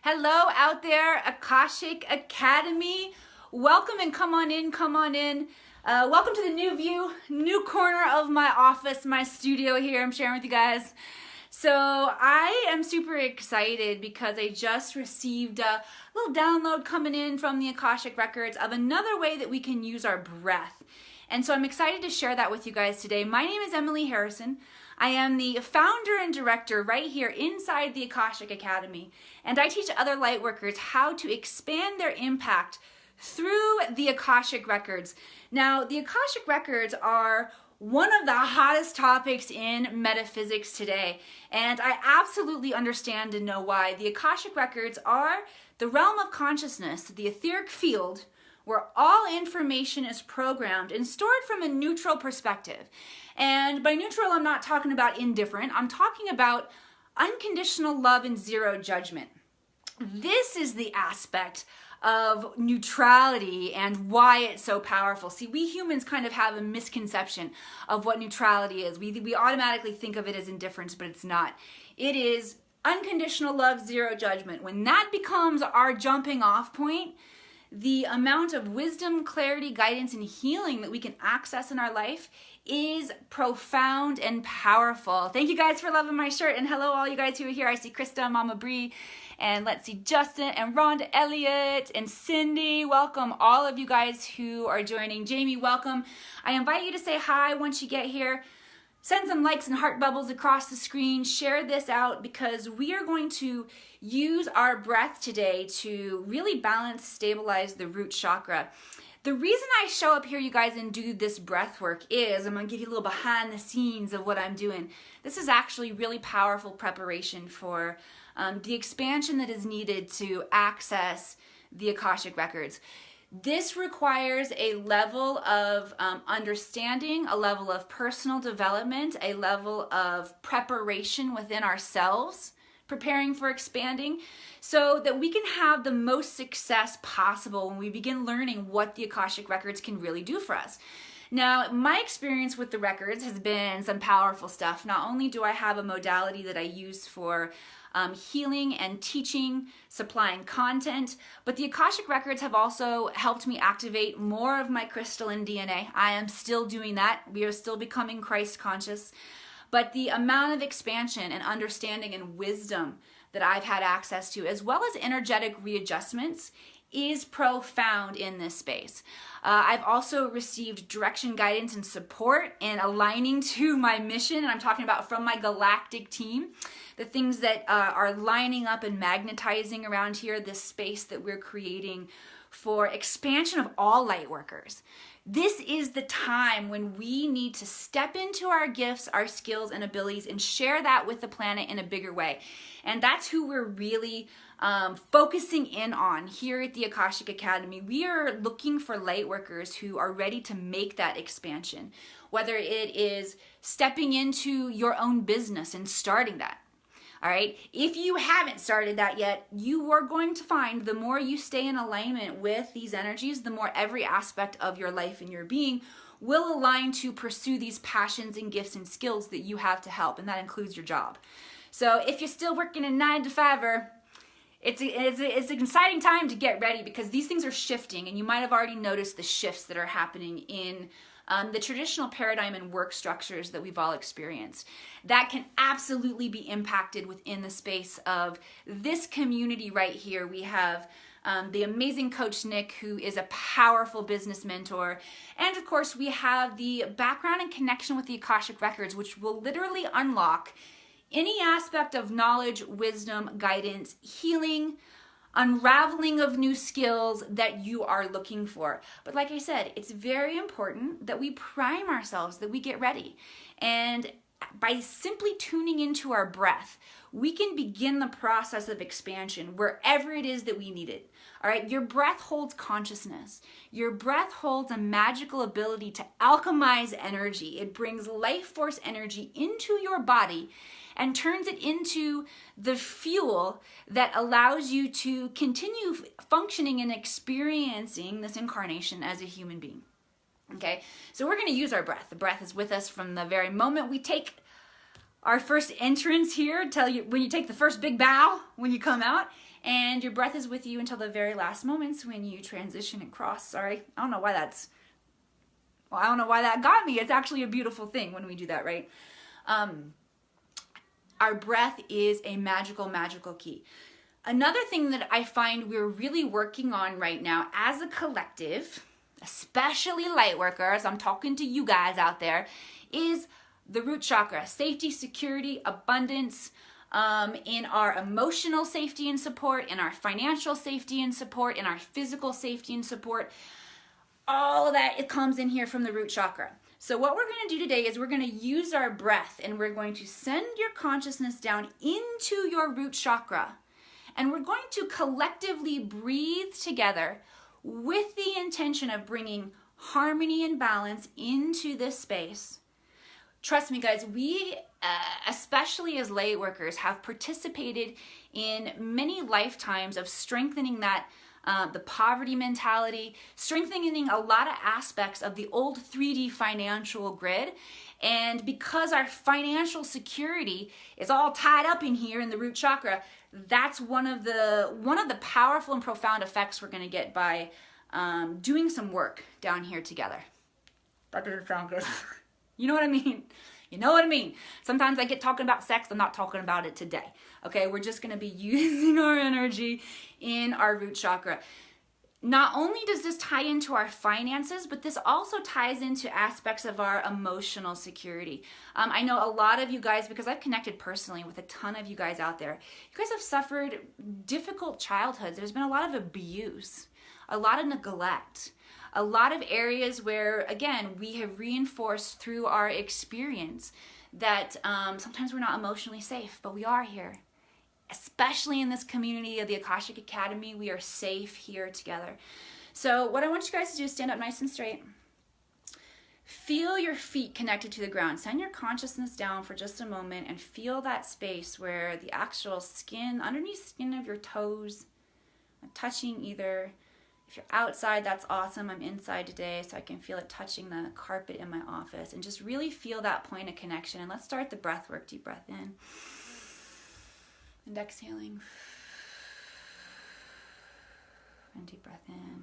Hello out there, Akashic Academy. Welcome and come on in, come on in. Welcome to the new view, new corner of my office, my studio here I'm sharing with you guys. So I am super excited because I just received a little download coming in from the Akashic Records of another way that we can use our breath. And so I'm excited to share that with you guys today. My name is Emily Harrison. I am the founder and director right here inside the Akashic Academy, and I teach other lightworkers how to expand their impact through the Akashic Records. Now, the Akashic Records are one of the hottest topics in metaphysics today, and I absolutely understand and know why. The Akashic Records are the realm of consciousness, the etheric field, where all information is programmed and stored from a neutral perspective. And by neutral, I'm not talking about indifferent. I'm talking about unconditional love and zero judgment. This is the aspect of neutrality and why it's so powerful. See, we humans kind of have a misconception of what neutrality is. We automatically think of it as indifference, but it's not. It is unconditional love, zero judgment. When that becomes our jumping off point, the amount of wisdom, clarity, guidance, and healing that we can access in our life is profound and powerful. Thank you guys for loving my shirt, and hello all you guys who are here. I see Krista, Mama Bree, and let's see Justin and Rhonda Elliott and Cindy. Welcome all of you guys who are joining. Jamie, welcome. I invite you to say hi once you get here. Send some likes and heart bubbles across the screen. Share this out because we are going to use our breath today to really balance, stabilize the root chakra. The reason I show up here, you guys, and do this breath work is, I'm going to give you a little behind the scenes of what I'm doing. This is actually really powerful preparation for the expansion that is needed to access the Akashic Records. This requires a level of understanding, a level of personal development, a level of preparation within ourselves, preparing for expanding, so that we can have the most success possible when we begin learning what the Akashic Records can really do for us. Now, my experience with the records has been some powerful stuff. Not only do I have a modality that I use for healing and teaching, supplying content, but the Akashic Records have also helped me activate more of my crystalline DNA. I am still doing that. We are still becoming Christ conscious. But the amount of expansion and understanding and wisdom that I've had access to, as well as energetic readjustments, is profound in this space. I've also received direction, guidance, and support in aligning to my mission, and I'm talking about from my galactic team. The things that are lining up and magnetizing around here, this space that we're creating for expansion of all light workers. This is the time when we need to step into our gifts, our skills, and abilities and share that with the planet in a bigger way. And that's who we're really focusing in on here at the Akashic Academy. We are looking for light workers who are ready to make that expansion, whether it is stepping into your own business and starting that. All right, if you haven't started that yet, you are going to find the more you stay in alignment with these energies, the more every aspect of your life and your being will align to pursue these passions and gifts and skills that you have to help, and that includes your job. So if you're still working a 9-to-5er, it's an exciting time to get ready because these things are shifting, and you might have already noticed the shifts that are happening in the traditional paradigm and work structures that we've all experienced. That can absolutely be impacted within the space of this community right here. We have the amazing coach Nick, who is a powerful business mentor. And of course, we have the background and connection with the Akashic Records, which will literally unlock any aspect of knowledge, wisdom, guidance, healing, unraveling of new skills that you are looking for. But like I said, it's very important that we prime ourselves, that we get ready. And by simply tuning into our breath, we can begin the process of expansion wherever it is that we need it. All right, your breath holds consciousness. Your breath holds a magical ability to alchemize energy. It brings life force energy into your body and turns it into the fuel that allows you to continue functioning and experiencing this incarnation as a human being. Okay, so we're going to use our breath. The breath is with us from the very moment we take our first entrance here, when you take the first big bow when you come out, And your breath is with you until the very last moments when you transition and cross. Sorry, I don't know why that got me. It's actually a beautiful thing when we do that, right? Our breath is a magical, magical key. Another thing that I find we're really working on right now as a collective, especially light workers, I'm talking to you guys out there, is the root chakra. Safety, security, abundance, in our emotional safety and support, in our financial safety and support, in our physical safety and support. All of that, it comes in here from the root chakra. So what we're going to do today is we're going to use our breath, and we're going to send your consciousness down into your root chakra. And we're going to collectively breathe together with the intention of bringing harmony and balance into this space. Trust me, guys, we, especially as light workers, have participated in many lifetimes of strengthening that the poverty mentality, strengthening a lot of aspects of the old 3D financial grid. And because our financial security is all tied up in here in the root chakra, that's one of the powerful and profound effects we're going to get by doing some work down here together. That doesn't sound good. You know what I mean? You know what I mean? Sometimes I get talking about sex. I'm not talking about it today. Okay, we're just going to be using our energy in our root chakra. Not only does this tie into our finances, but this also ties into aspects of our emotional security. I know a lot of you guys, because I've connected personally with a ton of you guys out there, you guys have suffered difficult childhoods. There's been a lot of abuse, a lot of neglect, a lot of areas where, again, we have reinforced through our experience that sometimes we're not emotionally safe, but we are here. Especially in this community of the Akashic Academy, we are safe here together. So what I want you guys to do is stand up nice and straight. Feel your feet connected to the ground. Send your consciousness down for just a moment and feel that space where the actual skin, underneath skin of your toes, touching either. If you're outside, that's awesome. I'm inside today, so I can feel it touching the carpet in my office. And just really feel that point of connection. And let's start the breath work. Deep breath in. And exhaling. And deep breath in.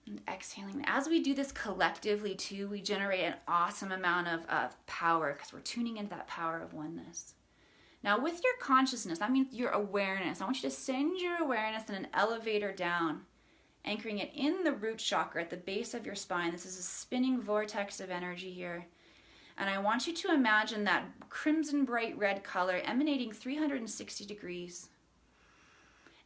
And exhaling. As we do this collectively too, we generate an awesome amount of power because we're tuning into that power of oneness. Now with your consciousness, that means your awareness. I want you to send your awareness in an elevator down, anchoring it in the root chakra at the base of your spine. This is a spinning vortex of energy here. And I want you to imagine that crimson bright red color emanating 360 degrees.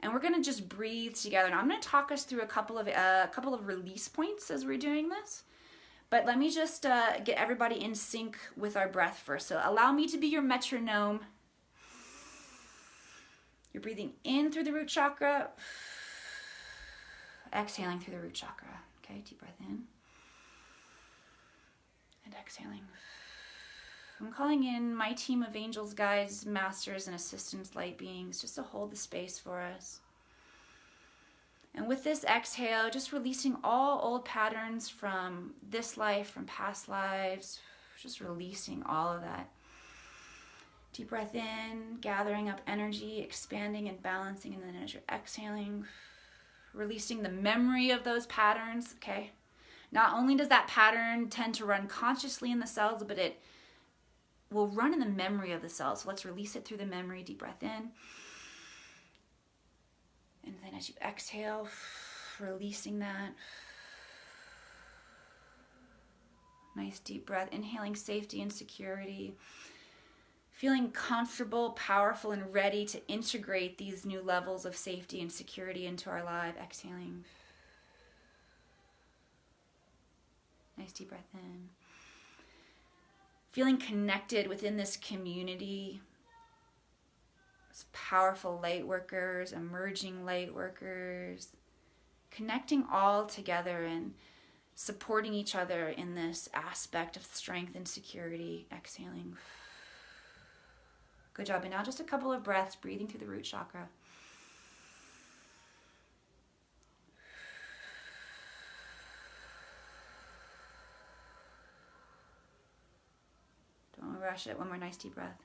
And we're going to just breathe together. Now I'm going to talk us through a couple of release points as we're doing this. But let me just get everybody in sync with our breath first. So allow me to be your metronome. You're breathing in through the root chakra, exhaling through the root chakra. Okay, deep breath in. And exhaling. I'm calling in my team of angels, guides, masters, and assistants, light beings, just to hold the space for us. And with this exhale, just releasing all old patterns from this life, from past lives, just releasing all of that. Deep breath in, gathering up energy, expanding and balancing, and then as you're exhaling, releasing the memory of those patterns, okay? Not only does that pattern tend to run consciously in the cells, but it will run in the memory of the cells. So let's release it through the memory. Deep breath in. And then as you exhale, releasing that. Nice deep breath, inhaling safety and security. Feeling comfortable, powerful, and ready to integrate these new levels of safety and security into our life. Exhaling. Nice deep breath in. Feeling connected within this community. It's powerful light workers, emerging light workers, connecting all together and supporting each other in this aspect of strength and security. Exhaling. Good job. And now just a couple of breaths, breathing through the root chakra. Don't rush it. One more nice deep breath.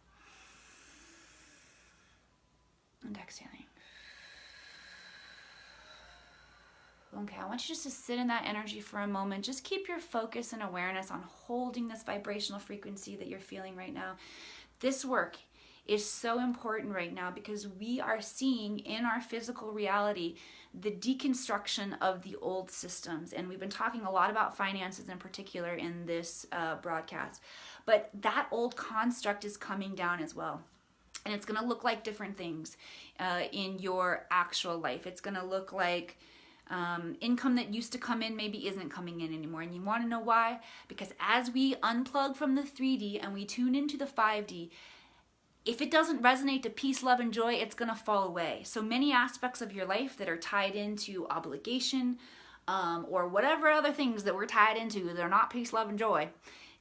And exhaling. Okay, I want you just to sit in that energy for a moment. Just keep your focus and awareness on holding this vibrational frequency that you're feeling right now. This work is so important right now because we are seeing in our physical reality the deconstruction of the old systems. And we've been talking a lot about finances in particular in this broadcast. But that old construct is coming down as well. And it's going to look like different things in your actual life. It's going to look like income that used to come in maybe isn't coming in anymore. And you want to know why? Because as we unplug from the 3D and we tune into the 5D, if it doesn't resonate to peace, love, and joy, it's going to fall away. So many aspects of your life that are tied into obligation or whatever other things that we're tied into that are not peace, love, and joy,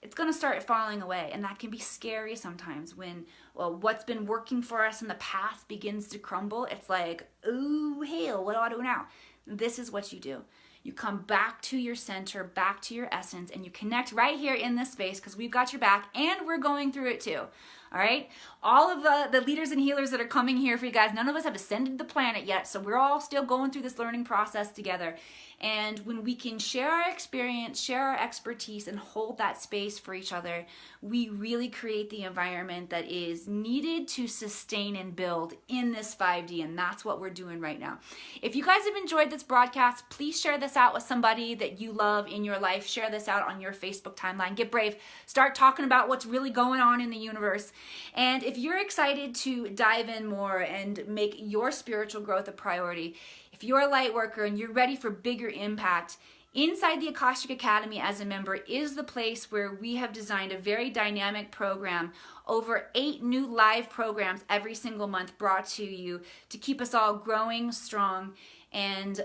it's going to start falling away. And that can be scary sometimes when what's been working for us in the past begins to crumble. It's like, ooh, hell, what do I do now? This is what you do. You come back to your center, back to your essence, and you connect right here in this space because we've got your back and we're going through it too. All right? All of the leaders and healers that are coming here for you guys, none of us have ascended the planet yet, so we're all still going through this learning process together. And when we can share our experience, share our expertise, and hold that space for each other, we really create the environment that is needed to sustain and build in this 5D, and that's what we're doing right now. If you guys have enjoyed this broadcast, please share this out with somebody that you love in your life. Share this out on your Facebook timeline. Get brave. Start talking about what's really going on in the universe. And if you're excited to dive in more and make your spiritual growth a priority, if you're a light worker and you're ready for bigger impact, inside the Akashic Academy as a member is the place where we have designed a very dynamic program, over 8 new live programs every single month brought to you to keep us all growing strong and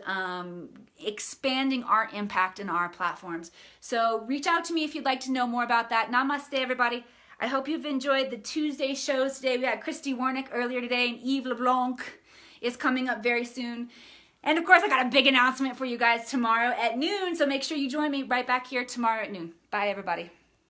expanding our impact in our platforms. So reach out to me if you'd like to know more about that. Namaste, everybody. I hope you've enjoyed the Tuesday shows today. We had Christy Warnick earlier today, and Yves LeBlanc is coming up very soon. And of course, I got a big announcement for you guys tomorrow at noon, so make sure you join me right back here tomorrow at noon. Bye, everybody.